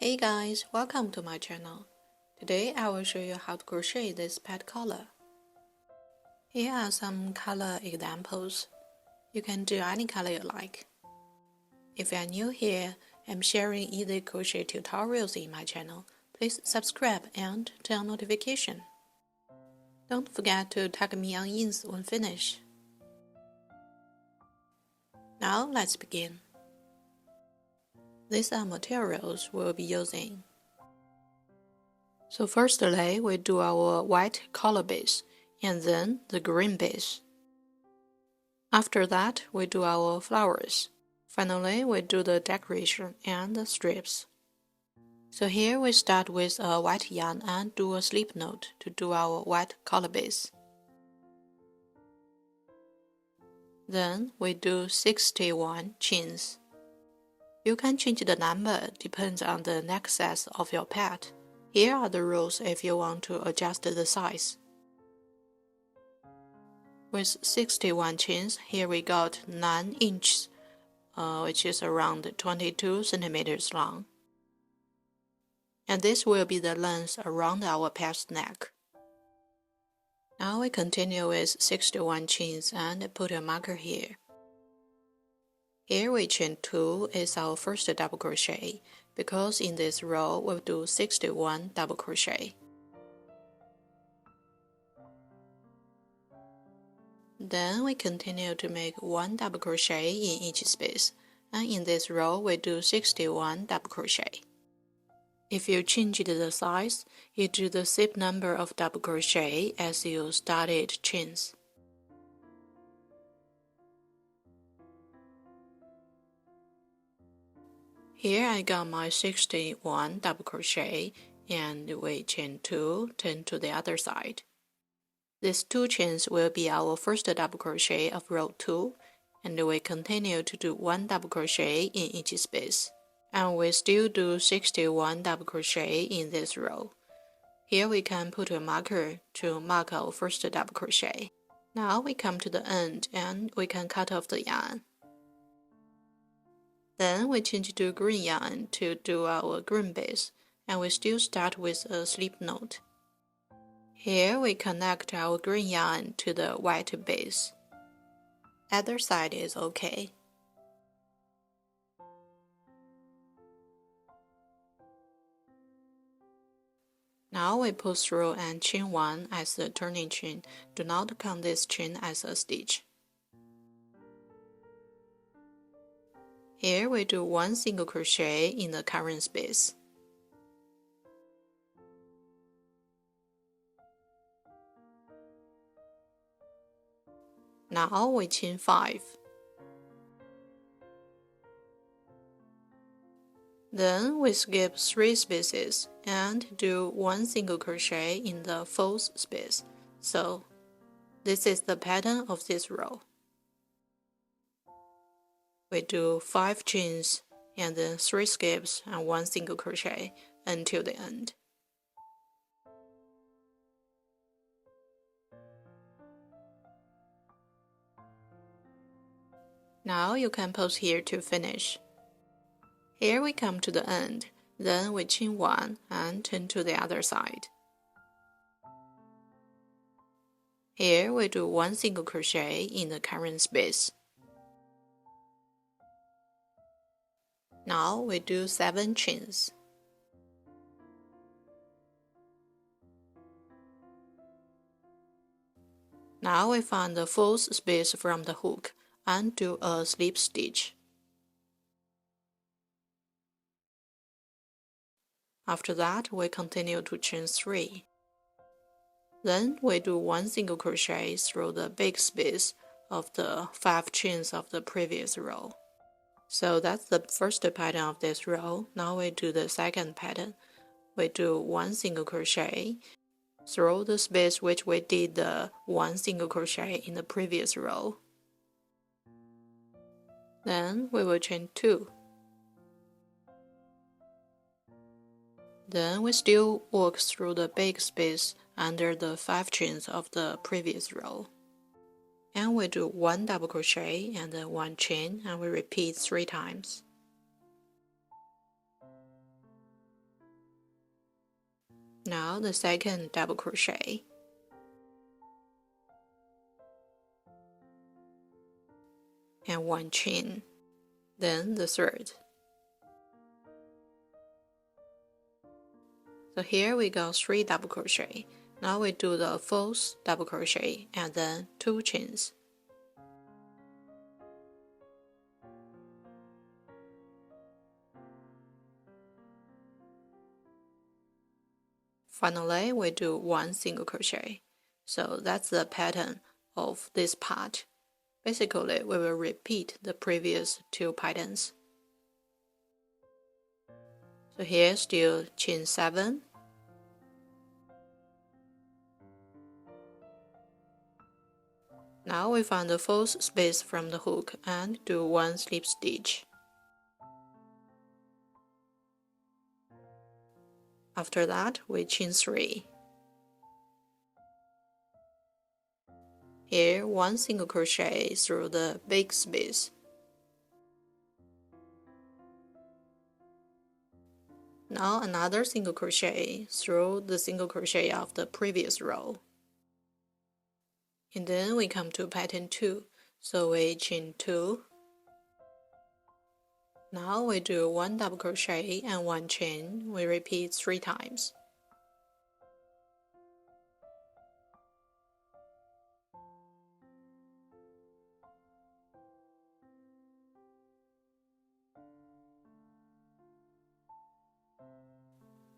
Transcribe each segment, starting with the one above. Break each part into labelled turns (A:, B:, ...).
A: Hey guys, welcome to my channel. Today I will show you how to crochet this pet collar. Here are some color examples. You can do any color you like. If you are new here, I'm sharing easy crochet tutorials in my channel. Please subscribe and turn on notification. Don't forget to tag me on Ins when finished. Now let's begin. These are materials we'll be using. So firstly, we do our white collar base, and then the green base. After that, we do our flowers. Finally, we do the decoration and the strips. So here we start with a white yarn and do a slip knot to do our white collar base. Then we do 61 chains. You can change the number, depends on the neck size of your pet. Here are the rules if you want to adjust the size. With 61 chains, here we got 9 inches, which is around 22 centimeters long. And this will be the length around our pet's neck. Now we continue with 61 chains and put a marker here. Here we chain 2 is our first double crochet, because in this row we'll do 61 double crochet. Then we continue to make 1 double crochet in each space, and in this row we do 61 double crochet. If you change the size, you do the same number of double crochet as you started chains. Here I got my 61 double crochet, and we chain 2, turn to the other side. These 2 chains will be our first double crochet of row 2, and we continue to do 1 double crochet in each space. And we still do 61 double crochet in this row. Here we can put a marker to mark our first double crochet. Now we come to the end and we can cut off the yarn. Then we change to green yarn to do our green base, and we still start with a slip knot. Here we connect our green yarn to the white base. Other side is okay. Now we pull through and chain 1 as the turning chain. Do not count this chain as a stitch. Here we do 1 single crochet in the current space. Now we chain 5. Then we skip 3 spaces and do 1 single crochet in the 4th space. So this is the pattern of this row. We do 5 chains and then 3 skips and 1 single crochet until the end. Now you can pause here to finish. Here we come to the end, then we chain 1 and turn to the other side. Here we do 1 single crochet in the current space. Now we do 7 chains. Now we find the 4th space from the hook and do a slip stitch. After that, we continue to chain 3. Then we do 1 single crochet through the big space of the 5 chains of the previous row. So that's the first pattern of this row. Now we do the second pattern. We do 1 single crochet through the space which we did the 1 single crochet in the previous row. Then we will chain 2. Then we still work through the big space under the 5 chains of the previous row. And we do 1 double crochet and then 1 chain, and we repeat 3 times. Now the second double crochet. And 1 chain. Then the third. So here we got 3 double crochet. Now we do the fourth double crochet and then 2 chains. Finally, we do 1 single crochet. So that's the pattern of this part. Basically, we will repeat the previous 2 patterns. So here still chain 7. Now we find the 4th space from the hook and do 1 slip stitch. After that, we chain 3. Here, 1 single crochet through the big space. Now another single crochet through the single crochet of the previous row. And then we come to pattern 2, so we chain 2. Now we do 1 double crochet and 1 chain. We repeat 3 times.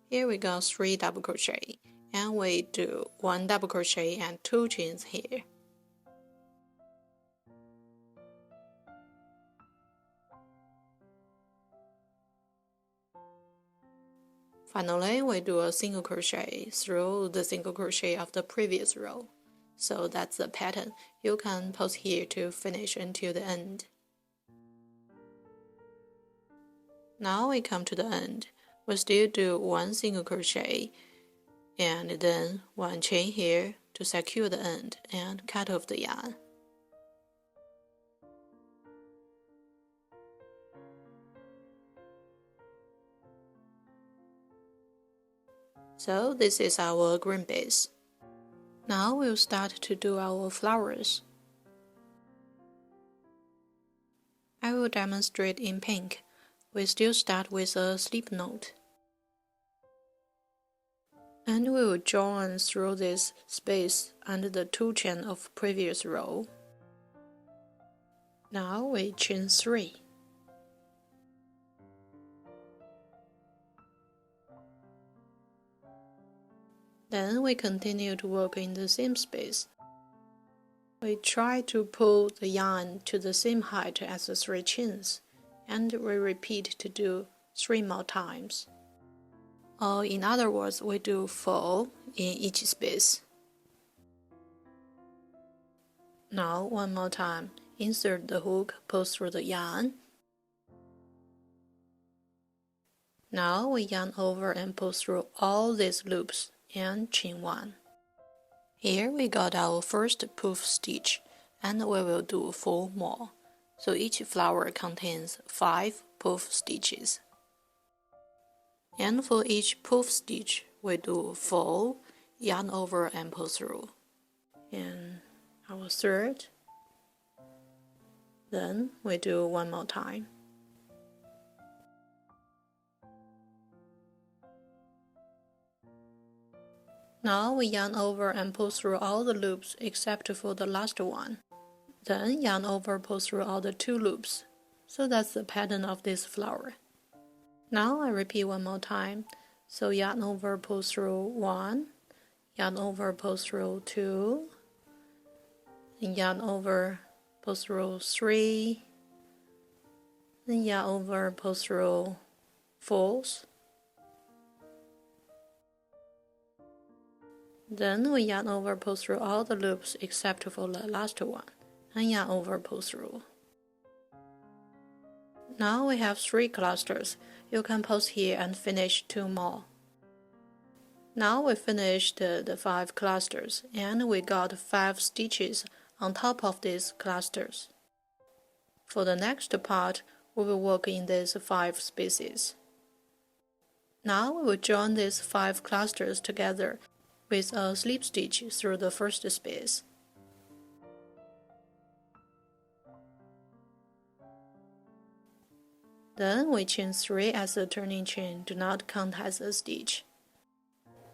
A: Here we got 3 double crochet, and we do 1 double crochet and 2 chains here. Finally, we do a single crochet through the single crochet of the previous row. So that's the pattern. You can pause here to finish until the end. Now we come to the end. We still do 1 single crochet and then 1 chain here to secure the end and cut off the yarn. So this is our green base. Now we'll start to do our flowers. I will demonstrate in pink. We still start with a slip knot. And we will join through this space under the 2 chain of previous row. Now we chain 3. Then we continue to work in the same space. We try to pull the yarn to the same height as the 3 chains, and we repeat to do 3 more times. Or in other words, we do 4 in each space. Now one more time, insert the hook, pull through the yarn. Now we yarn over and pull through all these loops and chain 1. Here we got our first poof stitch, and we will do 4 more. So each flower contains 5 poof stitches. And for each poof stitch, we do 4, yarn over and pull through. And our third. Then we do 1 more time. Now we yarn over and pull through all the loops except for the last one. Then yarn over, pull through all the 2 loops. So that's the pattern of this flower. Now I repeat 1 more time. So yarn over, pull through 1, yarn over, pull through 2, and yarn over, pull through 3, then yarn over, pull through 4. Then we yarn over, pull through all the loops except for the last one, and yarn over, pull through. Now we have 3 clusters. You can pause here and finish 2 more. Now we finished the 5 clusters, and we got 5 stitches on top of these clusters. For the next part, we will work in these 5 spaces. Now we will join these 5 clusters together with a slip stitch through the first space. Then we chain 3 as a turning chain, do not count as a stitch.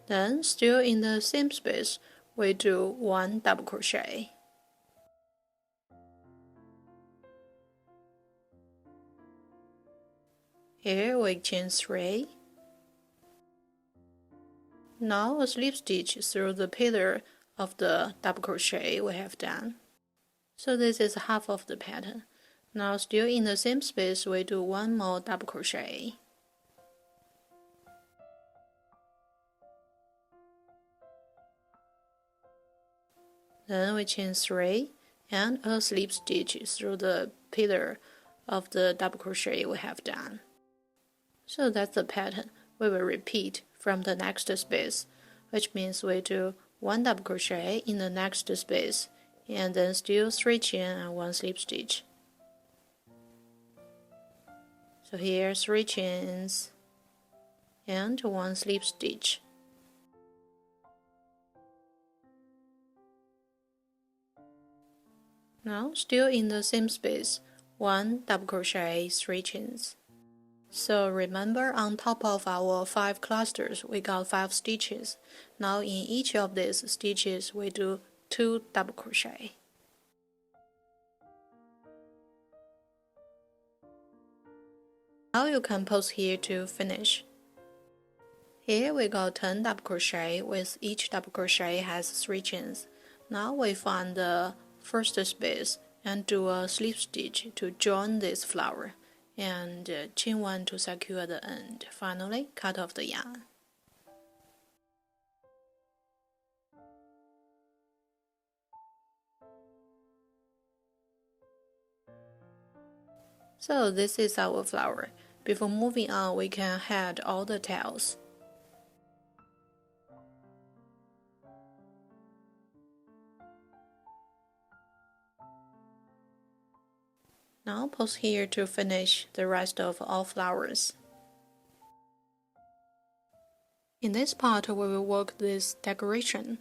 A: Then, still in the same space, we do 1 double crochet. Here we chain 3. Now a slip stitch through the pillar of the double crochet we have done. So this is half of the pattern. Now still in the same space, we do 1 more double crochet. Then we chain 3 and a slip stitch through the pillar of the double crochet we have done. So that's the pattern. We will repeat from the next space, which means we do 1 double crochet in the next space, and then still 3 chain and 1 slip stitch. So here 3 chains and 1 slip stitch. Now still in the same space, 1 double crochet, 3 chains. So remember, on top of our 5 clusters, we got 5 stitches. Now in each of these stitches, we do 2 double crochet. Now you can pause here to finish. Here we got 10 double crochet, with each double crochet has 3 chains. Now we find the first space and do a slip stitch to join this flower, and chain 1 to secure the end. Finally, cut off the yarn. So this is our flower. Before moving on, we can add all the tails. Now pause here to finish the rest of all flowers. In this part, we will work this decoration.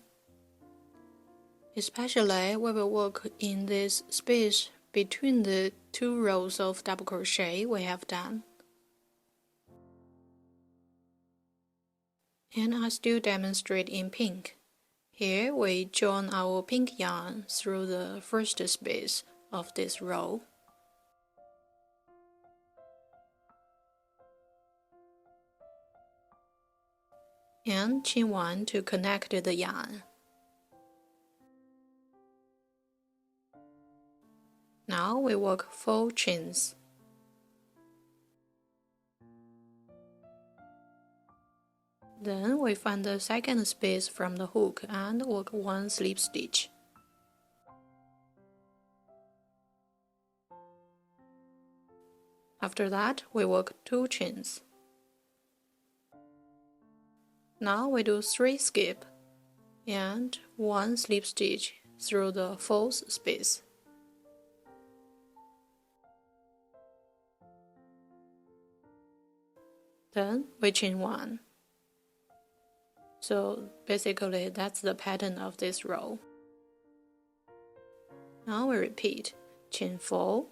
A: Especially, we will work in this space between the 2 rows of double crochet we have done. And I still demonstrate in pink. Here we join our pink yarn through the first space of this row. And chain 1 to connect the yarn. Now we work 4 chains. Then we find the second space from the hook and work 1 slip stitch. After that, we work 2 chains. Now we do 3 skip and 1 slip stitch through the 4th space. Then we chain 1. So basically that's the pattern of this row. Now we repeat, chain 4,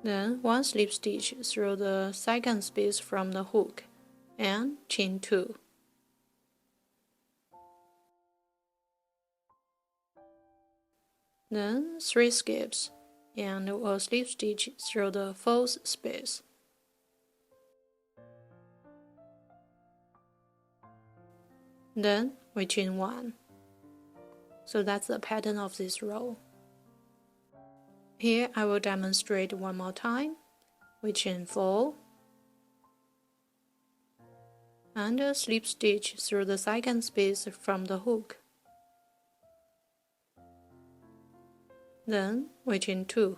A: then 1 slip stitch through the second space from the hook, and chain 2. Then 3 skips, and a slip stitch through the 4th space. Then we chain 1. So that's the pattern of this row. Here I will demonstrate one more time. We chain 4 and a slip stitch through the second space from the hook. Then we chain 2.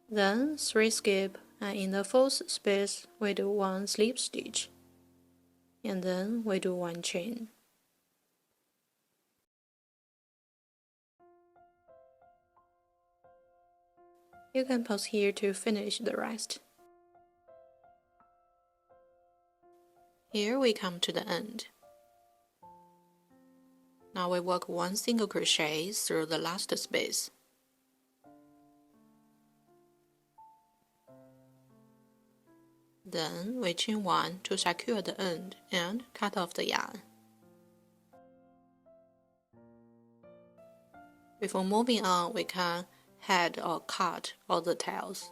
A: Then 3 skip, and in the 4th space we do 1 slip stitch, and then we do 1 chain. You can pause here to finish the rest. Here we come to the end. Now we work one single crochet through the last space. Then we chain 1 to secure the end and cut off the yarn. Before moving on, we can head or cut all the tails.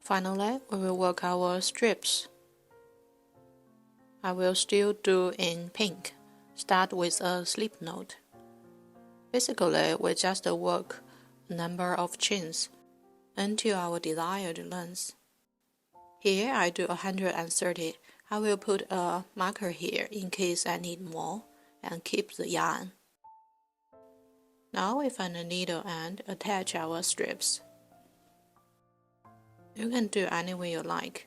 A: Finally, we will work our strips. I will still do in pink. Start with a slip knot. Basically, we just work a number of chains until our desired length. Here I do 130. I will put a marker here in case I need more and keep the yarn. Now we find a needle and attach our strips. You can do any way you like.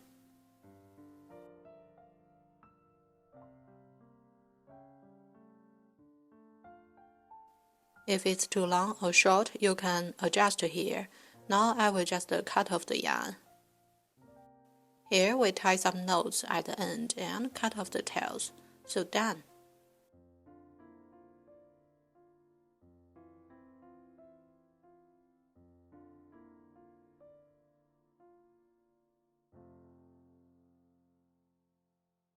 A: If it's too long or short, you can adjust here. Now I will just cut off the yarn. Here we tie some knots at the end and cut off the tails. So done.